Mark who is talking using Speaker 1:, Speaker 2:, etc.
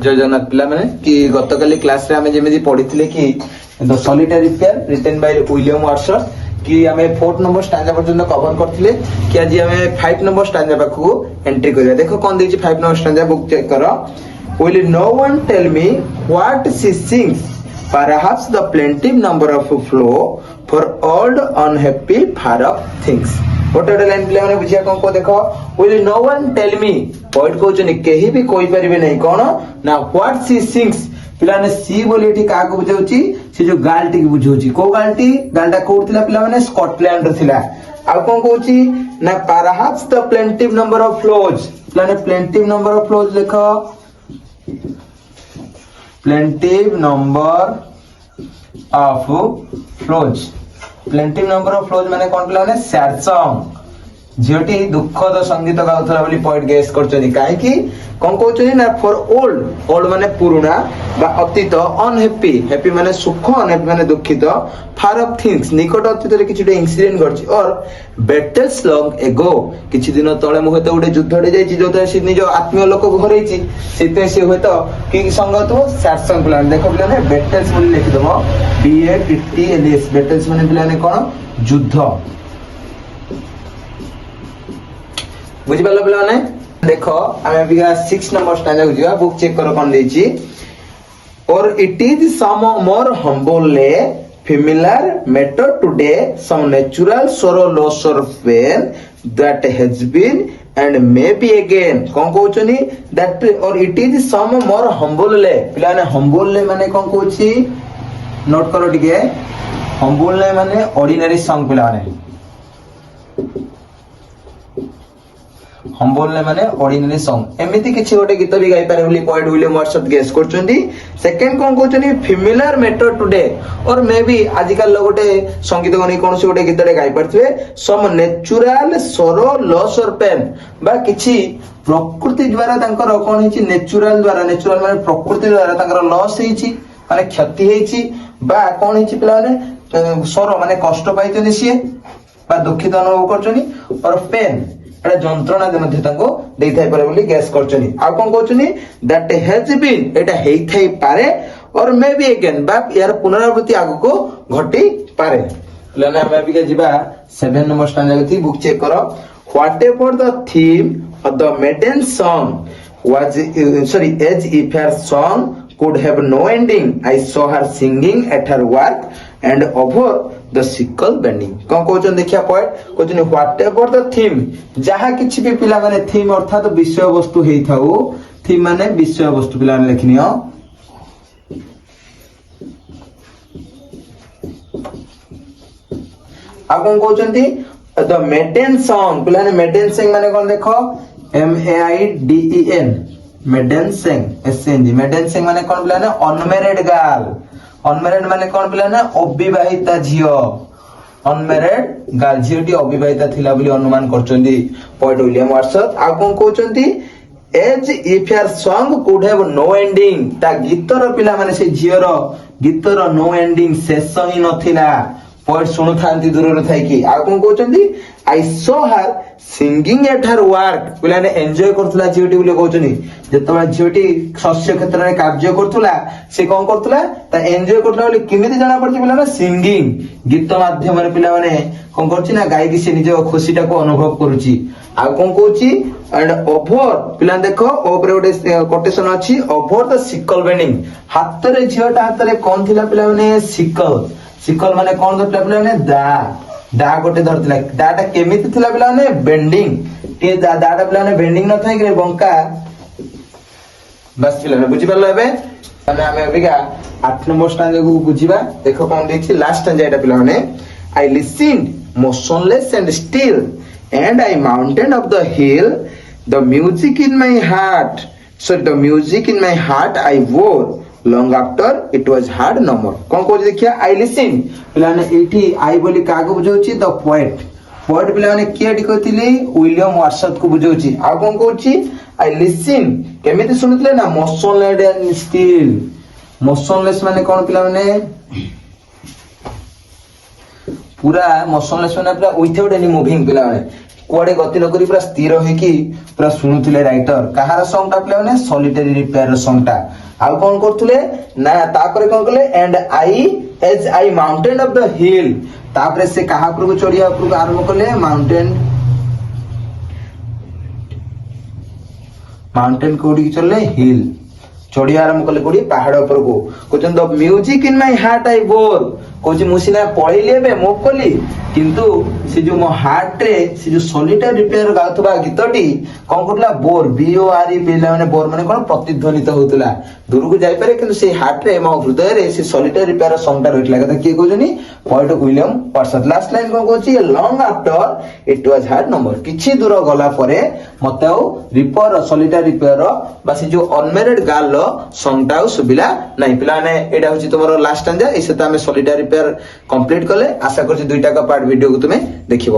Speaker 1: जय जगन्नाथ पिला माने कि गतकाली क्लास रे हमें जेमिति पढिथिले कि the solitary reaper written by William Wordsworth कि हमें 4th नंबर स्टैंजा पर्यंत कवर करथिले कि आज हमें 5 नंबर स्टैंजा पाखु एंट्री करिया। देखो कोन देछि 5 नंबर स्टैंजा बुक चेक करो। Will no one tell me what she sings? Perhaps the plaintive number of flow for old unhappy far off things. गोटे गोटे लाइन पिला माने बुझिया कोन को देखो। Will no one tell me? Point कहउछनी केही भी कोइ परिबे नै कोन ना what she sings। पिला ने सी बोली एठी का को बुझाउची से जो गालटी के बुझाउची को गालटी गालटा कोउथिला पिला माने स्कॉटलैंड रो थिला। आ कोन कहउची ना perhaps the plaintive number of flows। पिला ने plaintive number of flows लिखो। plaintive number of flows। plaintive number of flows माने कोन पिला माने सैड सॉन्ग झियोटी दुखद संगीत गाउथला बोली पॉइंट गेस करचनी काहे कि कोन कहउचनी ना फॉर ओल्ड ओल्ड माने पुराना बा अतीत अनहैप्पी हैप्पी माने सुख अनहैप्पी माने दुखित फार ऑफ थिंग्स निकट अतीत रे किछि इंसिडेंट करछि और बैटल्स लॉन्ग एगो किछि दिन तळे मु हेतो उडे युद्धडे जाईछि जोते से निज आत्मीय लोक घरेछि सेते से हेतो कि संगत सैड सॉन्ग प्लान देखो प्लान बैटल्स बोली लिखि दबो BATTLS बैटल्स माने प्लान कोन युद्ध बुझि पालो पिला ने देखो हमें अभी 6 नंबर स्टैंजा बुझिया बुक चेक करो कोन देछि और it is some more humble familiar matter today some natural sorrow loss or pain that has been and maybe again कोन कहउछनी that or it is some more humble पिला ने humble माने कोन कहउछि नोट करो ठीक है humble माने ऑर्डिनरी सॉन्ग पिला ने हम्बल माने ऑर्डिनरी सॉन्ग एमिति किछि गोटे गीत भी गाई पारे बोली पॉइंट विलियम वर्ड्सवर्थ गेस करचोंदी। सेकंड कोन कहउछनी familiar matter today or may B आजिकल गोटे संगीत गनी कोन से गोटे गीत रे गाई परथवे सम नेचुरल सोरो लॉस और पेन बा किछि प्रकृति द्वारा तांकर कोन हिची नेचुरल माने प्रकृति द्वारा तांकर लॉस हिची माने क्षति हिची बा कोन हिची पिला माने सोरो माने कष्ट पाइतनी सिए बा दुखित अनुभव करचनी और पेन एटा जंत्रणा दे मध्ये तांको देई थाई पारे बोली गैस करचनी। आ कोन कहउचनी दैट हैज बीन एटा हेई थाई पारे और मे बी अगेन बा यार पुनरावृत्ति आगु को घटी पारे। लेना हम अभी के जिबा 7 नंबर स्टैंजा गति बुक चेक करो। Whatever the theme of the maiden song was sorry as if her song could have no ending I saw her singing at her work and over the sickle bending। कोन कहउछन देखिया point कहउछन whatever the theme जहा किछि भी पिला माने theme अर्थात विषय वस्तु हेई थाउ थीम माने विषय वस्तु पिला माने लिखनियो आ कोन कहउछंती द मेडन सॉन्ग पिला ने मेडन सिंग माने कोन देखो MAIDEN मेडन सिंग SNG मेडन सिंग माने कोन पिला ने अनमैरिड गर्ल अनमैरिड माने कोन पिला ने अविवाहिता झियो अनमैरिड गर्ल झियोटी अविवाहिता थिला बोली अनुमान करचंदी पॉइंट विलियम वर्ड्सवर्थ। आ कोन कहउचंती as if your song could have no ending ता गीतर पिला माने से झियोर गीतर नो एंडिंग शेष ही नथिला पॉइंट सुनु थांती दूर रे थाई कि आ कोन कहउचंदी आई सो हर सिंगिंग एट हर वर्क पिला ने एन्जॉय करथुला झियोटी बोले कहउचनी जेतबा झियोटी शस्य क्षेत्र रे कार्य करथुला से कोन करथुला ता एन्जॉय करथुला बोले किमिति जाना पड़छि पिला ने सिंगिंग गीत माध्यम रे पिला माने कोन करछि ना गाई कि से निज खुशीटा को अनुभव करूछि। आ कोन कहउछि एंड ओवर पिला देखो ओवर ओडे कोटेशन अछि ओवर द सिकल बेंडिंग हाथ रे झियोटा हाथ रे कोन थिला पिला माने सिकल सिकल माने कोन धरला पिला माने दा गोटे धरतिला दाटा केमिति थिला पिला माने बेंडिंग टे दाटा पिला माने बेंडिंग न थाई कि बंका बस पिला ने बुझि परलो एबे माने हमें अबिका 8 नंबर स्टैंजा को बुझिबा देखो कोन देछि लास्ट स्टैंजा एटा पिला माने I listened motionless and still and I mountain of the hill the music in my heart so the music in my heart I bore long after it was heard no more कोन को देखिया I listen पिला ने एठी आई बोली Kago बुझौची the poet poet पिला ने KD कहतिले William Wordsworth को बुझौची आ कोन कहउची I listen केमिति सुनितले ना मोशनलेस एंड स्टिल मोशनलेस माने कोन पिला माने पूरा मोशनलेस माने पूरा विदाउट एनी मूविंग पिला माने କୁଆଡେ ଗତି ନ କରି ପୁରା ସ୍ଥିର ହେଇକି ପୁରା ଶୁଣୁଥିଲେ ରାଇଟର। କାହାର ସଙ୍ଗ ଟା ପିଲାମାନେ? ସଲିଟାରୀ ରିପେୟାର ର ସଙ୍ଗ ଟା। ଆଉ କଣ କରୁଥିଲେ ନା ତାପରେ କଣ କଲେ and I as I mountain of the hill, ତାପରେ ସେ କାହା ଉପରକୁ ଚଢିବା ଉପରକୁ ଆରମ୍ଭ କଲେ? ମାଉଣ୍ଟେନ କୋଉଠିକି ଚଢିଲେ? ହିଲ ଚଢିବା ଆରମ୍ଭ କଲେ। କୋଉଠି? ପାହାଡ ଉପରକୁ। କହୁଛନ୍ତି the music in my heart I bore, କହୁଛି ମୁଁ ସିନା ପଳେଇଲି ଏବେ ମୁଭ କଲି, କିନ୍ତୁ ସେ ଯୋଉ ମୋ ହାର୍ଟ ରେ ସେ ଯୋଉ ସଲିଟାରୀ ରିପେୟାର ଗାଉଥିବା ଗୀତଟି କଣ କରୁଥିଲା? ବୋର, BORE ପିଲାମାନେ ବୋର ମାନେ କଣ? ପ୍ରତିଧ୍ୱନିତ ହଉଥିଲା। ଦୂରକୁ ଯାଇପାରେ କିନ୍ତୁ ସେଇ ହାର୍ଟ ରେ ମୋ ହୃଦୟରେ ସେ ସଲିଟାରୀ ରିପେୟାର ସଙ୍ଗ ଟା ରହିଥିଲା। କଥା କିଏ କହୁଛନ୍ତି? Poet William Watson. Last line କଣ କହୁଛି? Long after it was heard no more, କିଛି ଦୂର ଗଲା ପରେ ମତେ ଆଉ ରିପେୟାର ସଲିଟାରୀ ରିପେୟାର ବା ସେ ଯୋଉ ଅନମ୍ୟାରେଡ ଗାର୍ଲ ର ସଙ୍ଗ ଟା ଆଉ ଶୁଭିଲା ନାହିଁ। ପିଲାମାନେ ଏଇଟା ହଉଛି ତୁମର ଲାଷ୍ଟ ଷ୍ଟାଞ୍ଜା। ଏଇ ସହିତ ଆମେ ସଲିଟାରୀ ରିପେୟାର କମ୍ପ୍ଲିଟ କଲେ। ଆଶା କରୁଛି ଦୁଇଟାକ ପାର୍ଟ ଭିଡିଓକୁ ତୁମେ ଦେଖିବ।